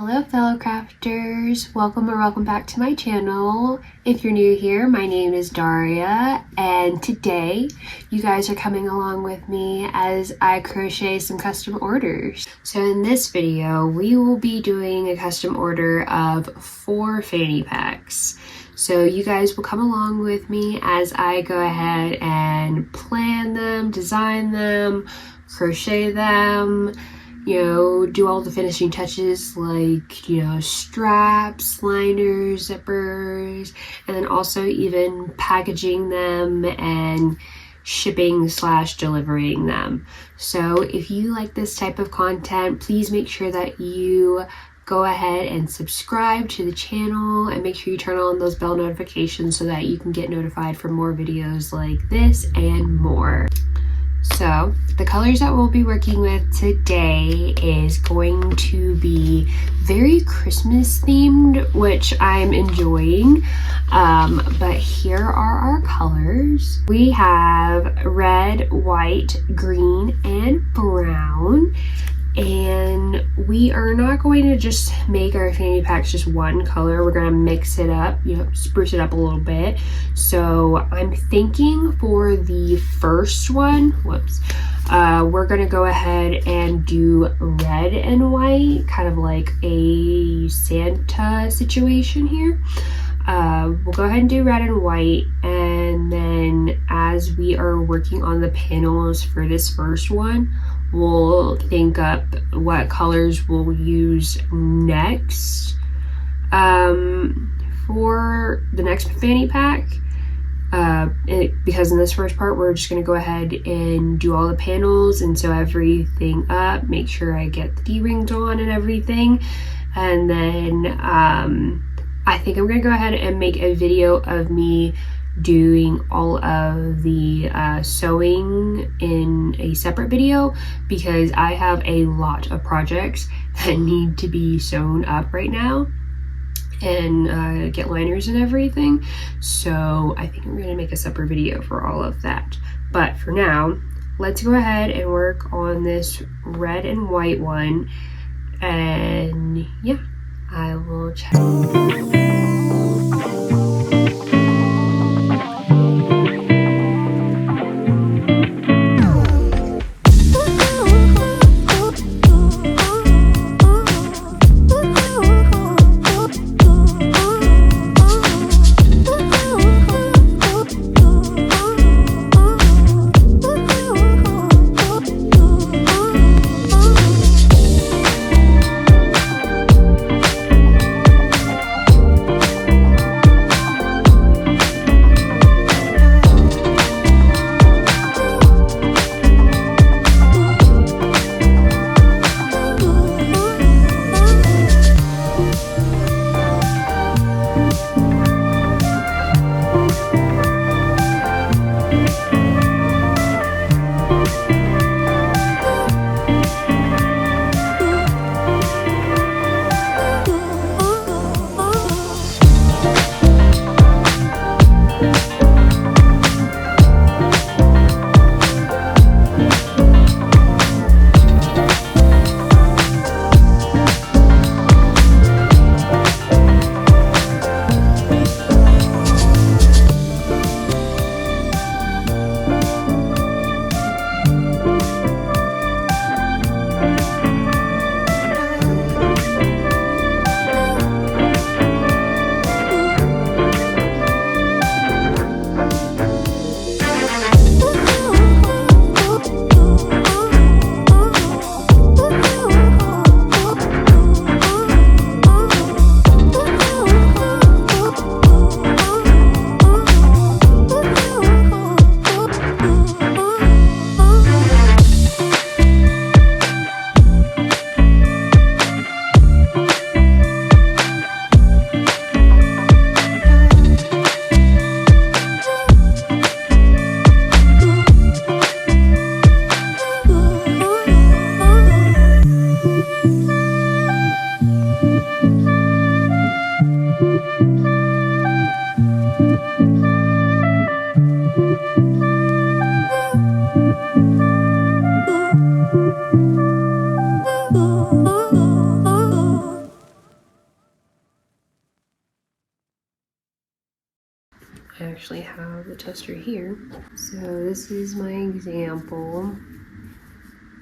Hello fellow crafters, welcome or welcome back to my channel. If you're new here, my name is Daria, and today you guys are coming along with me as I crochet some custom orders. So in this video, we will be doing a custom order of 4 fanny packs. So you guys will come along with me as I go ahead and plan them, design them, crochet them, do all the finishing touches like, straps, liners, zippers, and then also even packaging them and shipping / delivering them. So if you like this type of content, please make sure that you go ahead and subscribe to the channel and make sure you turn on those bell notifications so that you can get notified for more videos like this and more. So the colors that we'll be working with today is going to be very Christmas themed, which I'm enjoying. But here are our colors. We have red, white, green, and brown. And we are not going to just make our fanny packs just one color. We're going to mix it up, spruce it up a little bit. So I'm thinking for the first one, we're going to go ahead and do red and white, kind of like a Santa situation here. We'll go ahead and do red and white, and then as we are working on the panels for this first one, we'll think up what colors we'll use next. For the next fanny pack, because in this first part we're just going to go ahead and do all the panels and sew everything up, make sure I get the D-rings on and everything, and then I think I'm going to go ahead and make a video of me doing all of the sewing in a separate video, because I have a lot of projects that need to be sewn up right now and get liners and everything. So I think I'm going to make a separate video for all of that. But for now, let's go ahead and work on this red and white one, and yeah, I will check. actually have the tester here. So this is my example.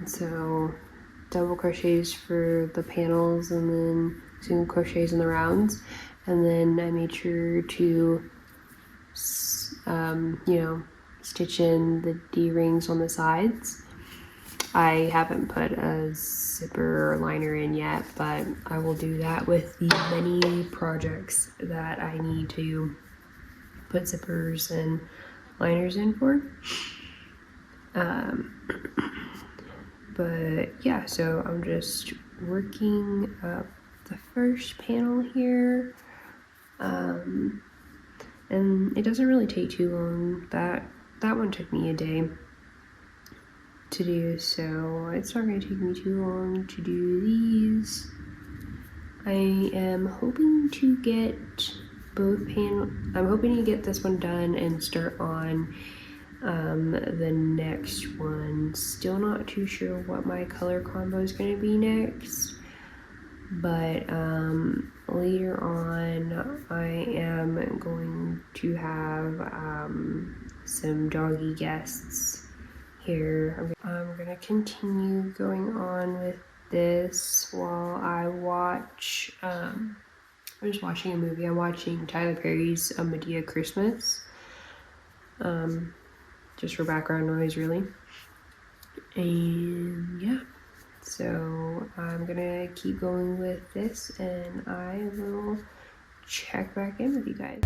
So double crochets for the panels and then single crochets in the rounds, and then I made sure to stitch in the D-rings on the sides. I haven't put a zipper or liner in yet, but I will do that with the many projects that I need to put zippers and liners in for. But yeah, so I'm just working up the first panel here, and it doesn't really take too long. That one took me a day to do, so it's not going to take me too long to do these. I am hoping to get both panels. I'm hoping to get this one done and start on the next one. Still not too sure what my color combo is going to be next, but later on I am going to have some doggy guests here. I'm gonna continue going on with this while I watch I'm just watching a movie. I'm watching Tyler Perry's Medea Christmas, just for background noise really. And yeah, so I'm gonna keep going with this and I will check back in with you guys.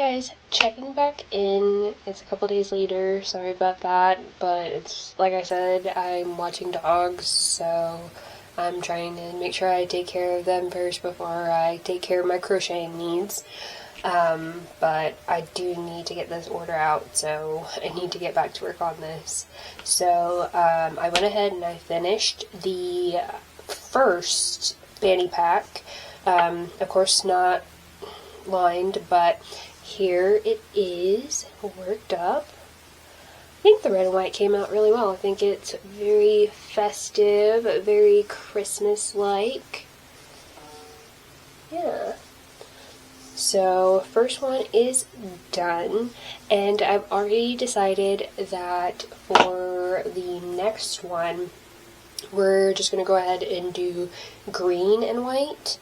Guys, checking back in. It's a couple days later. Sorry about that, but it's like I said, I'm watching dogs, so I'm trying to make sure I take care of them first before I take care of my crocheting needs. But I do need to get this order out, so I need to get back to work on this. So I went ahead and I finished the first fanny pack. Of course not lined, but here it is worked up. I think the red and white came out really well. I think it's very festive, very Christmas-like. Yeah. So first one is done, and I've already decided that for the next one we're just going to go ahead and do green and white.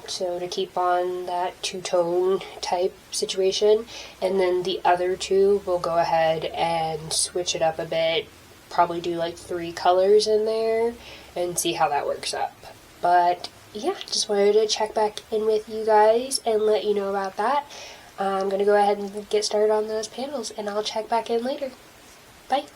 So to keep on that two-tone type situation, and then the other two we'll go ahead and switch it up a bit, probably do like 3 colors in there and see how that works up. But yeah, just wanted to check back in with you guys and let you know about that. I'm going to go ahead and get started on those panels, and I'll check back in later. Bye!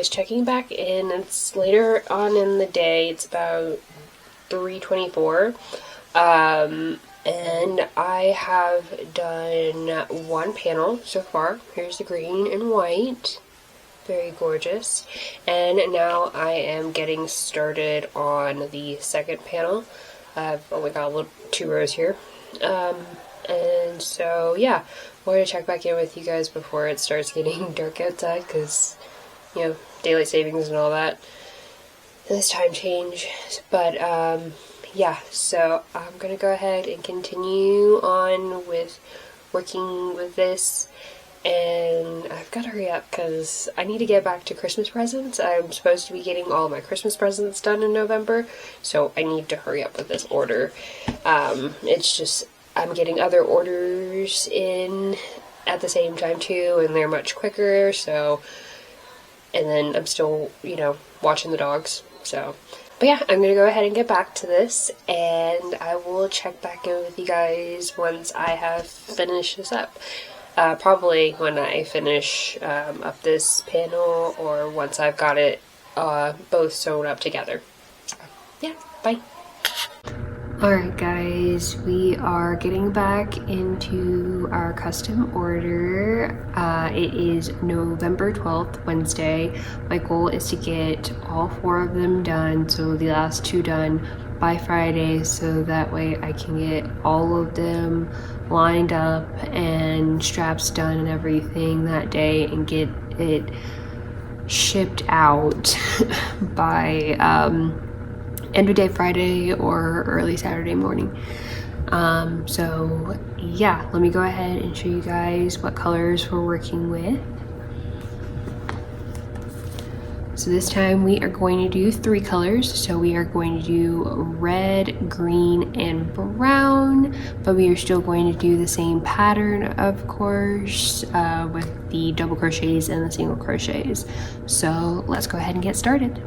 guys, checking back in. It's later on in the day. It's about 3:24. And I have done one panel so far. Here's the green and white. Very gorgeous. And now I am getting started on the second panel. I've only got two rows here. And so, yeah, wanted to check back in with you guys before it starts getting dark outside, because, you know, daylight savings and all that, and this time change. But, yeah, so I'm gonna go ahead and continue on with working with this, and I've got to hurry up because I need to get back to Christmas presents. I'm supposed to be getting all my Christmas presents done in November, so I need to hurry up with this order. It's just I'm getting other orders in at the same time too, and they're much quicker, so, and then I'm still, you know, watching the dogs, so. But yeah, I'm gonna go ahead and get back to this, and I will check back in with you guys once I have finished this up. Probably when I finish up this panel, or once I've got it both sewn up together. So, yeah, bye. Alright guys, we are getting back into our custom order. It is November 12th, Wednesday. My goal is to get all 4 of them done, so the last 2 done by Friday, so that way I can get all of them lined up and straps done and everything that day, and get it shipped out by end of day Friday or early Saturday morning. So yeah, let me go ahead and show you guys what colors we're working with. So this time we are going to do 3 colors. So we are going to do red, green, and brown, but we are still going to do the same pattern, of course, with the double crochets and the single crochets. So let's go ahead and get started.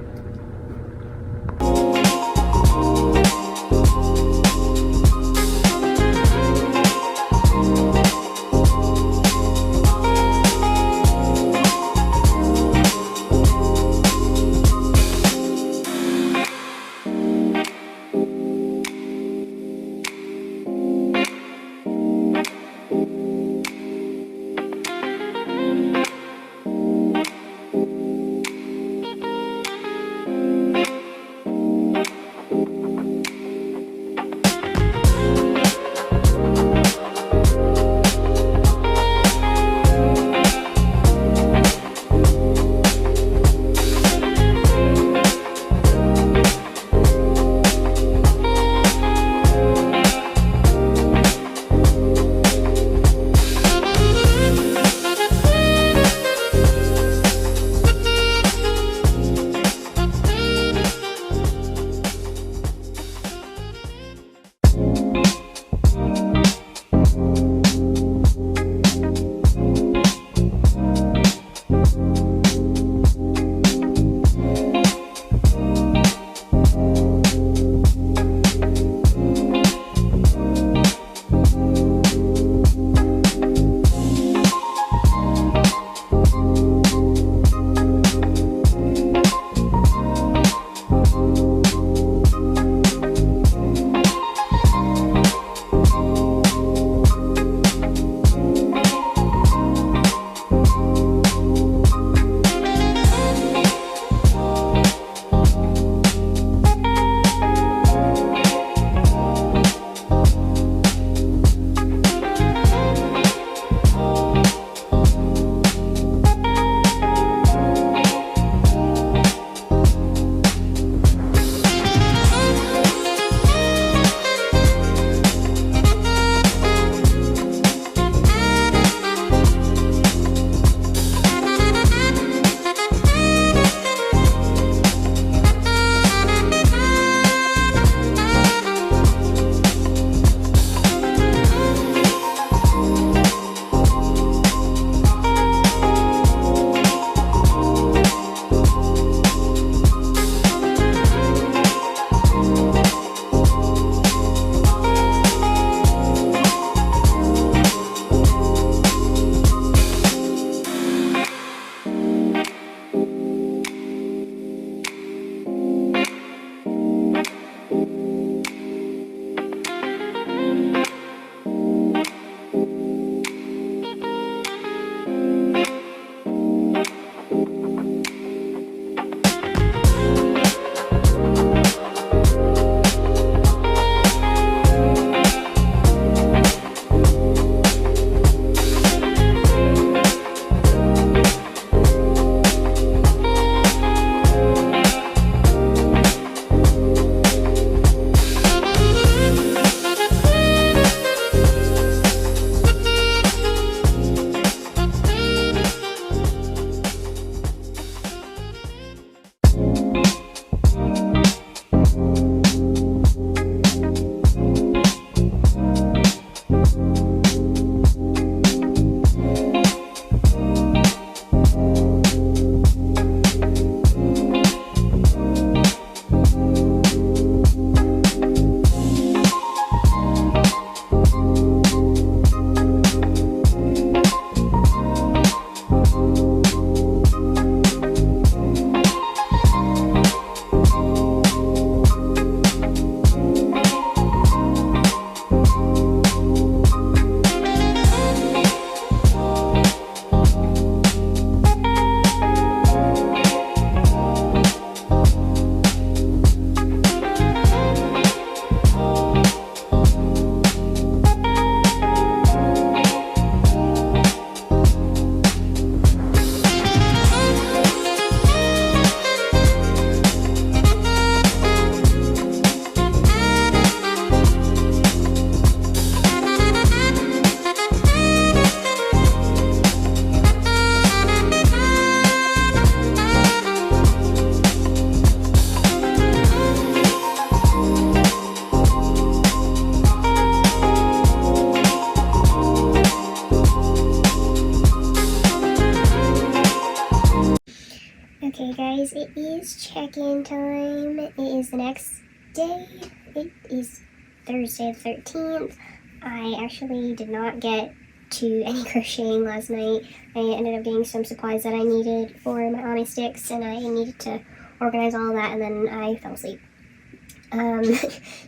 check-in time. It is the next day. It is Thursday the 13th. I actually did not get to any crocheting last night. I ended up getting some supplies that I needed for my Ami sticks, and I needed to organize all of that, and then I fell asleep.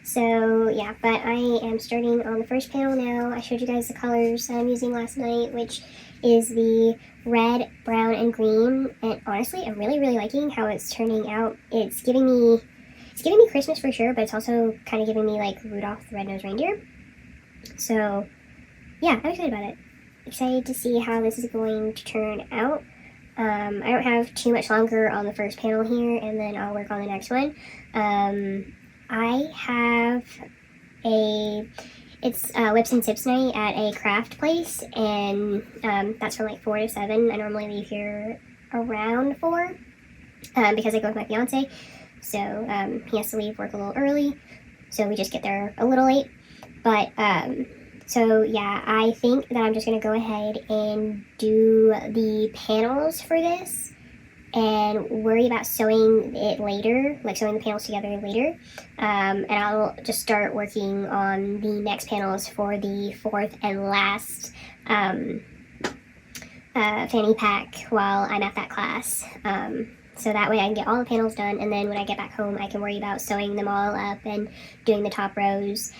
So yeah, but I am starting on the first panel now. I showed you guys the colors that I'm using last night, which is the red, brown, and green, and honestly I'm really liking how it's turning out. It's giving me Christmas for sure, but it's also kind of giving me like Rudolph the Red-Nosed Reindeer. So yeah, I'm excited about it. Excited to see how this is going to turn out. I don't have too much longer on the first panel here, and then I'll work on the next one. I have it's Whips and Sips night at a craft place, and that's from like 4 to 7. I normally leave here around 4 because I go with my fiance, so he has to leave work a little early, so we just get there a little late. But so yeah, I think that I'm just going to go ahead and do the panels for this and worry about sewing it later, like sewing the panels together later. And I'll just start working on the next panels for the 4th and last fanny pack while I'm at that class. So that way I can get all the panels done, and then when I get back home I can worry about sewing them all up and doing the top rows.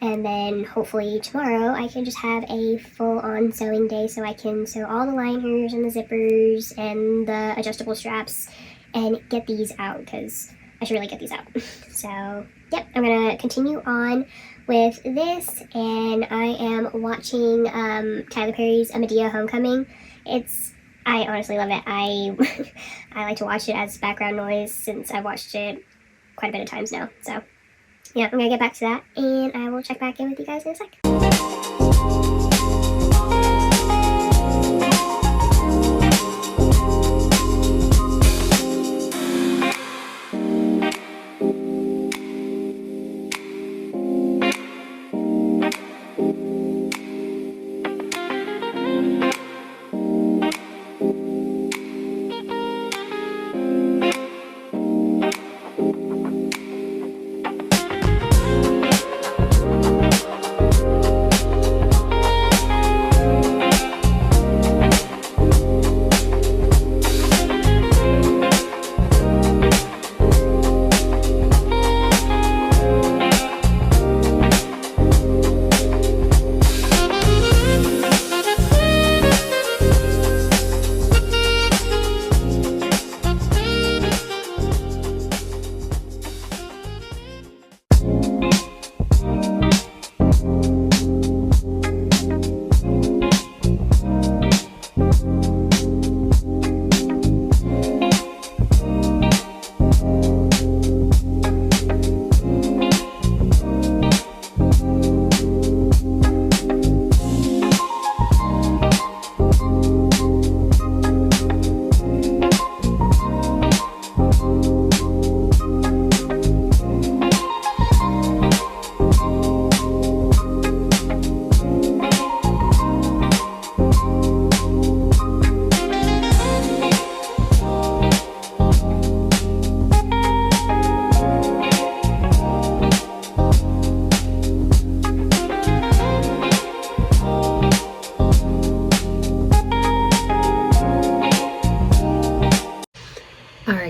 And then hopefully tomorrow I can just have a full-on sewing day, so I can sew all the liners and the zippers and the adjustable straps and get these out, because I should really get these out. So yep, I'm gonna continue on with this, and I am watching Tyler Perry's A Medea Homecoming. I honestly love it. I like to watch it as background noise since I've watched it quite a bit of times now. So yeah, I'm gonna get back to that, and I will check back in with you guys in a sec.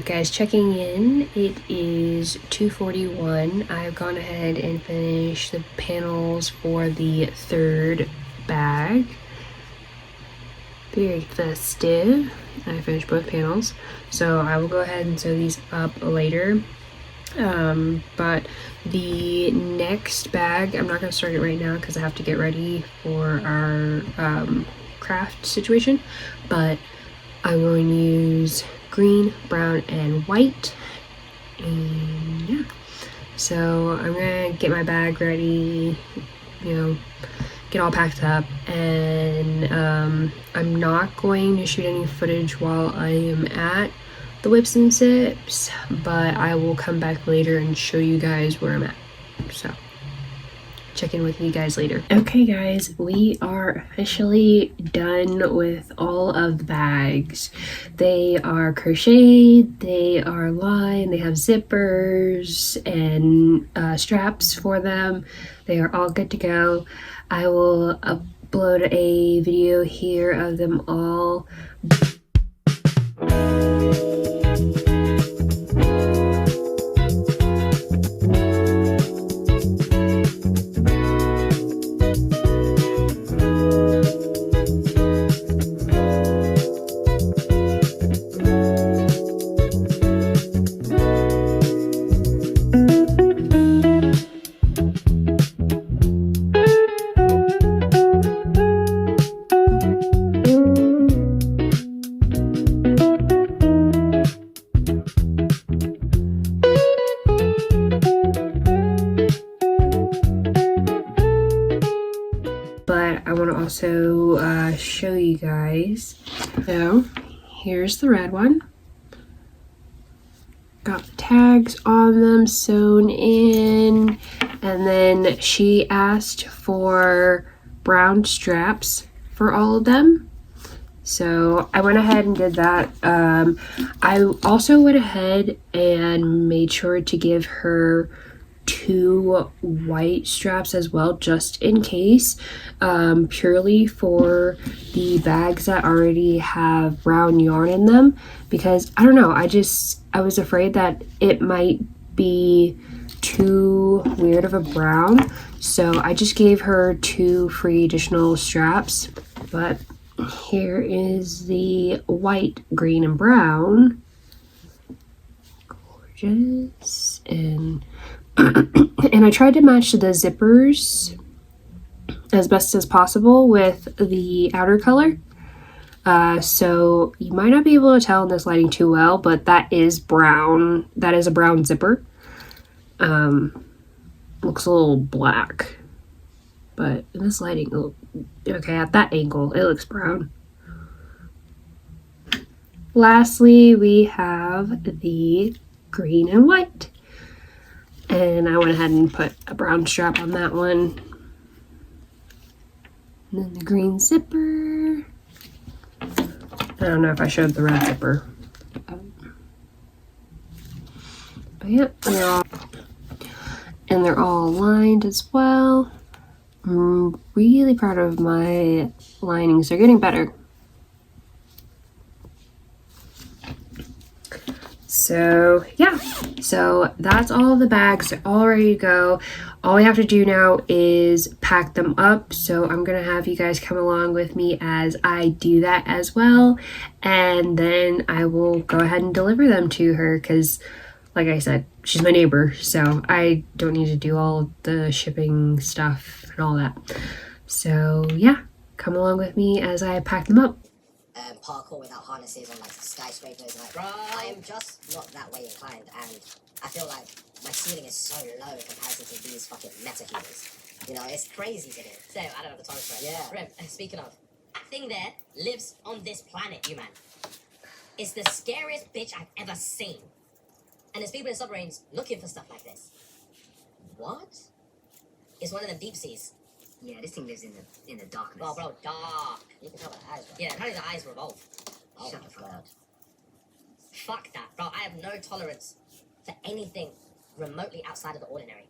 Guys, checking in. It is 2:41. I've gone ahead and finished the panels for the 3rd bag. Very festive. I finished both panels, so I will go ahead and sew these up later. But the next bag, I'm not going to start it right now because I have to get ready for our craft situation, but I'm going to use green, brown, and white, and yeah, so I'm gonna get my bag ready, get all packed up, and I'm not going to shoot any footage while I am at the Whips and Sips, but I will come back later and show you guys where I'm at. So check in with you guys later. Okay guys, we are officially done with all of the bags. They are crocheted, they are lined, they have zippers and straps for them. They are all good to go. I will upload a video here of them all. But I want to also show you guys. So here's the red one. Got the tags on them sewn in, and then she asked for brown straps for all of them. So I went ahead and did that. I also went ahead and made sure to give her 2 white straps as well, just in case, purely for the bags that already have brown yarn in them, because I don't know, I was afraid that it might be too weird of a brown, so I just gave her 2 free additional straps. But here is the white, green, and brown. Gorgeous. And I tried to match the zippers as best as possible with the outer color. So you might not be able to tell in this lighting too well, but that is brown. That is a brown zipper. Looks a little black, but in this lighting, okay, at that angle, it looks brown. Lastly, we have the green and white. And I went ahead and put a brown strap on that one. And then the green zipper. I don't know if I showed the red zipper. But yeah, they're all lined as well. I'm really proud of my linings. They're getting better. So yeah, so that's all the bags. They're all ready to go. All we have to do now is pack them up. So I'm gonna have you guys come along with me as I do that as well, and then I will go ahead and deliver them to her, because like I said, she's my neighbor, so I don't need to do all the shipping stuff and all that. So yeah, come along with me as I pack them up. Parkour without harnesses on like skyscrapers, like, bro, I am just not that way inclined, and I feel like my ceiling is so low in comparison to these fucking meta healers. You know, it's crazy to me. So, I don't have the tolerance for it. Yeah. Rem, speaking of, that thing there lives on this planet, you man. It's the scariest bitch I've ever seen. And there's people in submarines looking for stuff like this. What? It's one of them deep seas. Yeah, this thing lives in the darkness. Oh, bro, dark. You can tell by the eyes, bro. Yeah, apparently the eyes revolve. Oh Shut my the fuck god. up. Fuck that, bro. I have no tolerance for anything remotely outside of the ordinary.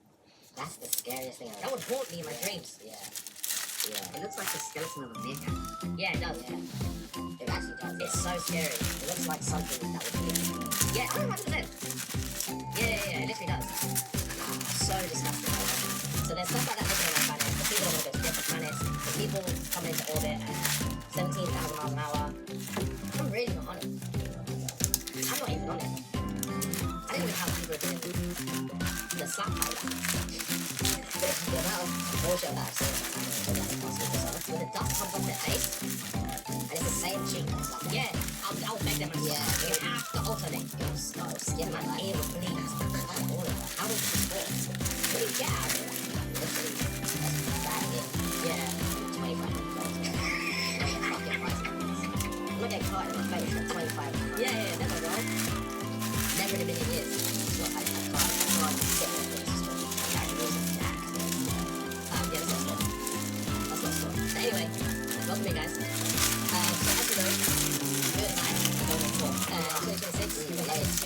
That's the scariest thing I've That would haunt me in my dreams. Yeah. Yeah. It looks like the skeleton of a meerkat. Yeah, it does. Yeah. It actually does. It's so scary. It looks like something that would be in the Yeah, 100%. Yeah, it literally does. So disgusting. So there's stuff like that living on our planet. The people want to go to different planets. The people coming into orbit at 17,000 miles an hour. I'm really not on it. I'm not even on it. I don't even know how people are doing the slap fight. The amount of bullshit that I've seen on my channel over the past week or so. When the dust comes off their face, And it's the same cheek that's like yeah, I'll beg them. Yeah. You have to alternate. your skull, skin, Man, like, ew, please. all of that. How does this work? What do you get out of it? Literally, that's bad hit. Yeah. $2,500. Fucking price. I'm not getting caught in my face. $2,500. Yeah, never, bro. Never in a million years. So I can't sit with this. That wasn't that.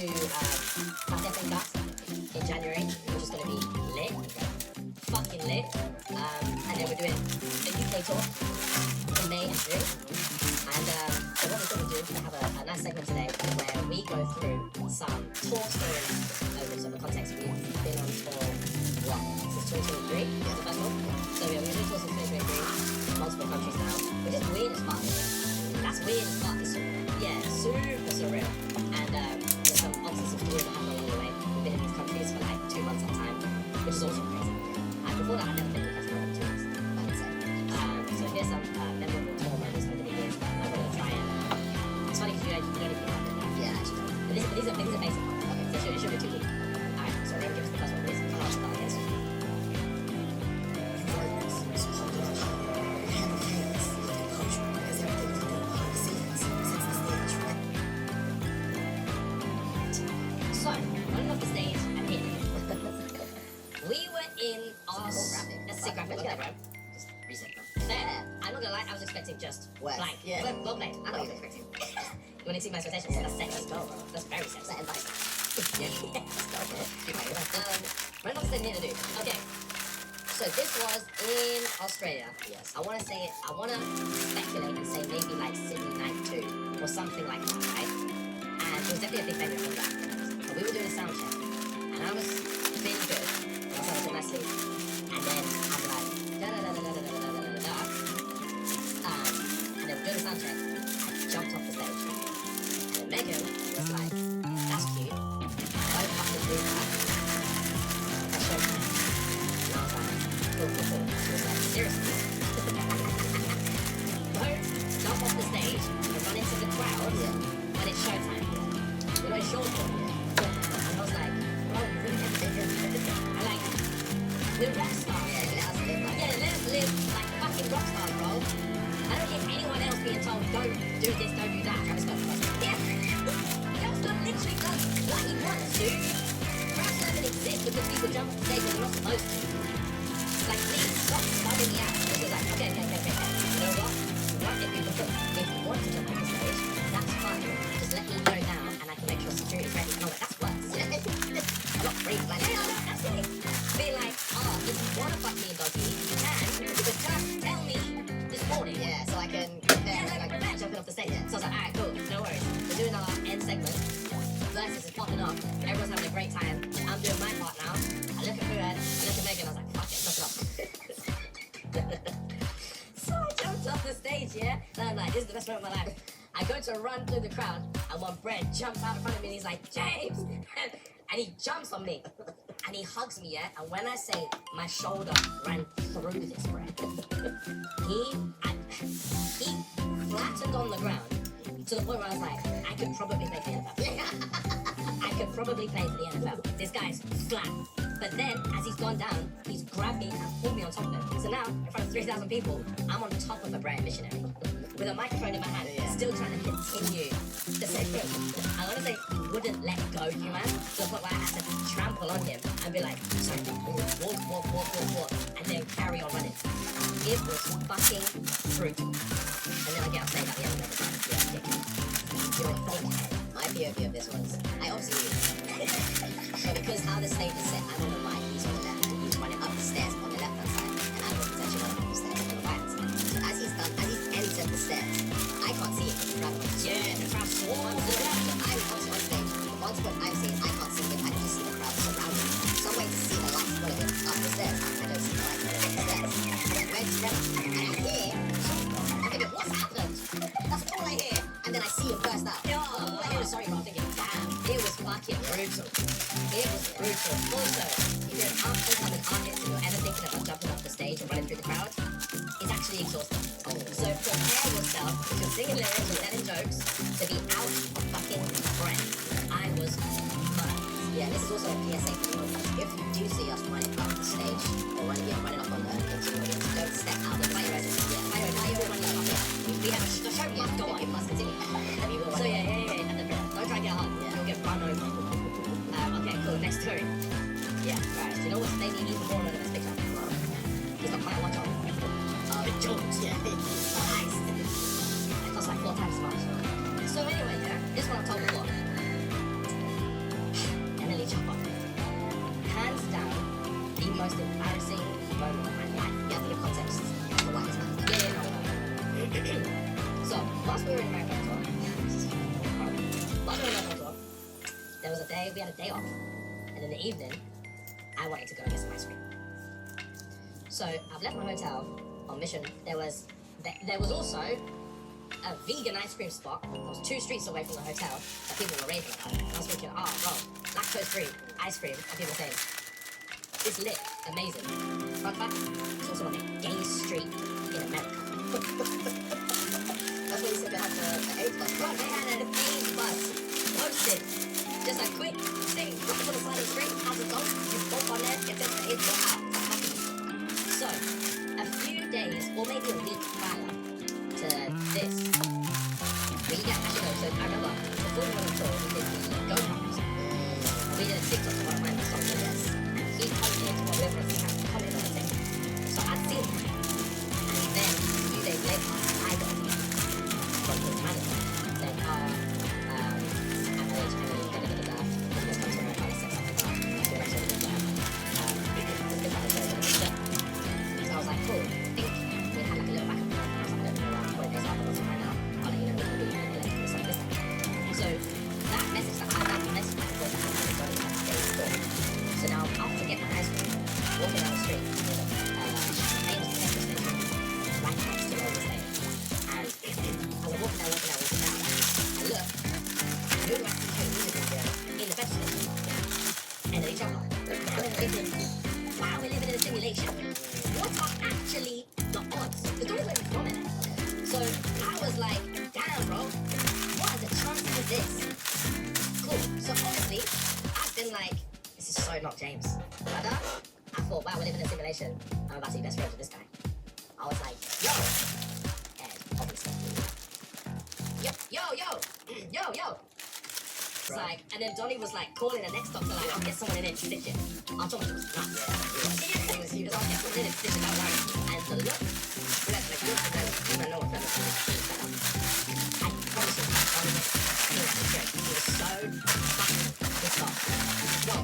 to Death and Guts in January, which is going to be lit, fucking lit. And then we're doing a UK tour in May and June. And so what we're going to do is have a nice segment today where we go through some tour stories over some of the context. We've been on tour, what, since 2023? Yeah, the first one. So we're doing tours since 2023, multiple countries now, which is weird as fuck. That's weird as fuck. Yeah, super surreal. And there's some obviously some stories that happen along the way. We've been in these countries for like 2 months at a time, which is also crazy. And before that, I'd never been in a country for more than 2 months, I would say. So here's some memorable tour moments over the years that I'm going to try and... It's funny because you don't even know that. Yeah, actually don't. But these are basic ones. Okay, so it should be too deep. Alright, so then give us the first one, please. Come on, start, yes. So, running off the stage and here. We were in our... That's a sick graphic. Look at that, bro. Just reset, man. Fair. I'm not gonna lie, I was expecting just Work. blank. Yeah. Well played. I know what you're expecting. You want to see my expectations? That's set. Let's go, bro. That's very set. Set and bite. Yeah. Let's go, bro. Running off the stage and here to do. Okay. So this was in Australia. Yes. I want to speculate and say maybe like Sydney Night 2 or something like that, right? And it was definitely a big venue for that. But we were doing a sound check, and I was feeling good. I was in my sleep, and then I'm like da da da da da da da da da da. And then we're doing a sound check. I jumped off the stage, and then Megan was like, "That's cute. Don't fucking do that. That's so cute." And I was like, "Cool, cool, cool." She was like, "Seriously? Don't jump off the stage and run into the crowd when it's showtime. You know, it's showtime." And I was like, "Bro, you really have to take it." I like, we're rock stars. Yeah, let us live like Yeah, let us live like fucking rock stars, bro. I don't hear anyone else being told, don't do this, don't do that. Travis Scott. Yeah. Travis Scott literally does what he wants, dude. Crowds don't even exist because people jump off the stage when they're not supposed to. Like, please, stop bugging me out. This is like, okay. You know what? If you want to jump off the stage, that's fine. Just let me know now and I can make sure security's ready. No, that's worse. I'm not brave like that. Yeah, no, that's it. Be like, if you want to fuck me, doggy, you can. But just tell me this morning. Yeah, so I can Yeah, jumping off the stage. So I was like, alright, cool, no worries. We're doing our end segment. Versus is popping up. Everyone's having a great time. I'm doing my part now. I look at Fuad, I look at Megan, I was like, fuck it, knock it up. So I jumped off the stage, yeah? And I'm like, this is the best moment of my life. I go to run through the crowd, and one Brett jumps out in front of me and he's like, "James!" And he jumps on me. And he hugs me, yeah? And when I say my shoulder ran through this Brett, he flattened on the ground to the point where I was like, I could probably play for the NFL. I could probably play for the NFL. This guy's flat. But then, as he's gone down, he's grabbed me and pulled me on top of him. So now, in front of 3,000 people, I'm on top of a brand missionary. With a microphone in my hand, still trying to continue the segment. I honestly wouldn't let go, you man. To the point where I had to trample on him and be like, sorry, walk, and then carry on running. It was fucking brutal. And then I get off stage at the end of the time. Yeah, my POV of this was, I obviously knew. But because how the stage is set, I'm on the right, he's on the left, and he's running up the stairs on the left hand side, and I was potentially running up the stairs on the right hand side. So as he's entered the stairs, I can't see it because the crowd was the crowd swarms. I'm also on stage. The one spot I'm seeing, I can't see it. I can just see the crowd surrounding me. Some way to see the lights following up the stairs. I don't see the lights following up the stairs. And then went down, and I hear, I'm thinking, what's happened? That's all I hear. And then I see him burst out. All I hear is sorry, bro. I'm thinking, damn, It was fucking brutal. It was brutal. Also, if you're an artist and you're ever thinking about jumping off the stage and running through the crowd, it's actually exhausting. So prepare yourself, if you're singing lyrics or telling jokes, to be out of fucking breath. I was mad. Yeah, this is also a PSA for you. If you do see us running up the stage or running up on the audience, don't step out of the fire resistance. Yeah, fire running up here. We have the show must go on. It must continue. We will So run yeah. And don't try to get hard. You'll get run over. Okay, cool. Next story. Yeah, right. You know what's made me even more annoyed in this picture? He's got my watch on. The Jones. Yeah. Nice. It costs like 4 times as much. So anyway, yeah, this one I told before. most embarrassing moment of my life. You have to give context for why this matters. No. So, whilst we were in America tour, there was a day, we had a day off, and in the evening, I wanted to go and get some ice cream. So, I've left my hotel on mission. There was also a vegan ice cream spot. I was 2 streets away from the hotel that people were raving about. And I was thinking, oh, bro, lactose-free ice cream. And people were saying, it's lit, amazing. Fun fact, it's also on a gay street in America. That's what you said they had the AIDS bus. Bro, they had an AIDS bus posted. Just a quick thing, drop it on the side of the street, as a dog, you both on there, get this AIDS bus out. So, a few days, or maybe a week prior to this, we get actually so I remember before we went on tour, we did the Go Hunt. We did a TikTok to one of my songs, yes, and he commented, or whoever else he had commented on the thing. So I'd seen him, and then a few days later, I got a email from his manager saying, I'm going to come to America, let's set something up. So I was like, cool. I think we had like a little backup plan. I was like, I don't know around 20 days after, right now. I'll let you know what we'll do and this and this. So that message that I got, the message was that I was going to stay in store. So now I'm out to get my ice cream, walking down the street, there's a famous petrol station right next to where we were staying. And as I'm walking down, I look, and who do I see music in the petrol station? And then he jumped on. And then I'm thinking, wow, we're living in a simulation. What are actually the odds? Because don't even from it. So I was like, damn, bro, what are the chances of this? Cool. So honestly, I've been like, this is so not James. But I thought, wow, we're living in a simulation. I'm about to be best friends with this guy. I was like, yo, Ed, obviously. Yo. It's like, and then Donnie was like calling the next doctor like, I'll get someone in and stitch it. Our doctor was nuts. He was I'll get someone in and stitch it, don't worry. And the look, like, even know what that was. I promise you, he was so fucking pissed off. No,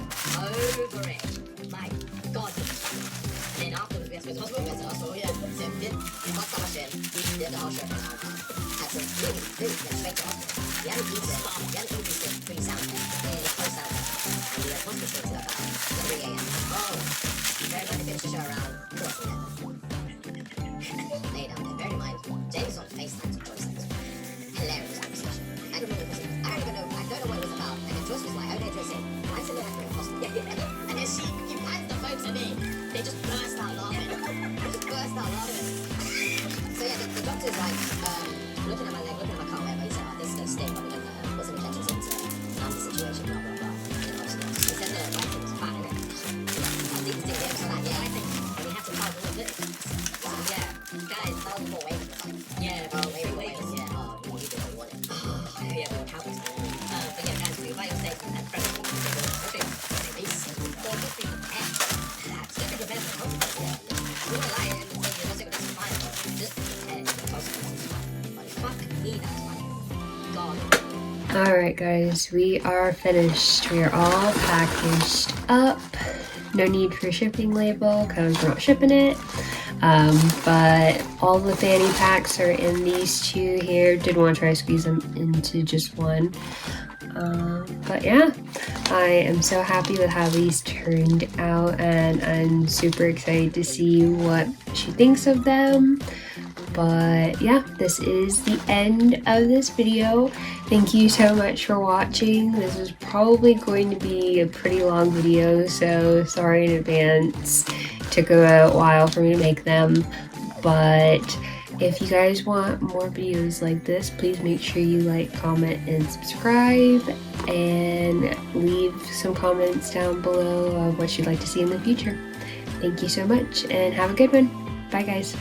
over it. My God, he was fucking. And then afterwards, we had to go to the hospital, yeah. So we did the machine, we did the whole show. Had some really, went straight to hospital. We hadn't eaten it pre-sound, post-sound, and we had hospital till about 3 a.m. Oh, bear in mind, they finished the show around 4 p.m. Lay down there, bear in mind, James was on FaceTime to Joyce. Hilarious conversation. I don't know what it was. I don't know what it was about. And then Joyce was like, okay, Joyce, I'm sitting at the hospital. And then she hands the phone to me. They just burst out laughing. So yeah, the doctor's like, looking at my leg, looking at my car, whatever. He said, oh, this is going to stink, but we're going to put some injections into numb the situation, blah, blah, blah. You know, he said the right was fat, innit? I think the thing so like, yeah, I think, and we had to tell all of it. So yeah, guys, that was more waiting. Yeah, bro, waiting. Yeah, oh, you did what you wanted. Yeah, we were cowards. But yeah, guys, we invite you to stay and friends. Okay, peace. Or just be prepared. Just be prepared for the consequences, yeah. We won't lie and say you're not sick, that's fine. Just prepare for the consequences. Fuck me, that's funny. God. Alright guys, we are finished. We are all packaged up. No need for shipping label because we're not shipping it. But all the fanny packs are in these 2 here. Did want to try to squeeze them into just one. But yeah, I am so happy with how these turned out and I'm super excited to see what she thinks of them. But yeah, this is the end of this video. Thank you so much for watching. This is probably going to be a pretty long video, so sorry in advance. It took a while for me to make them, but if you guys want more videos like this, please make sure you like, comment, and subscribe, and leave some comments down below of what you'd like to see in the future. Thank you so much, and have a good one. Bye guys.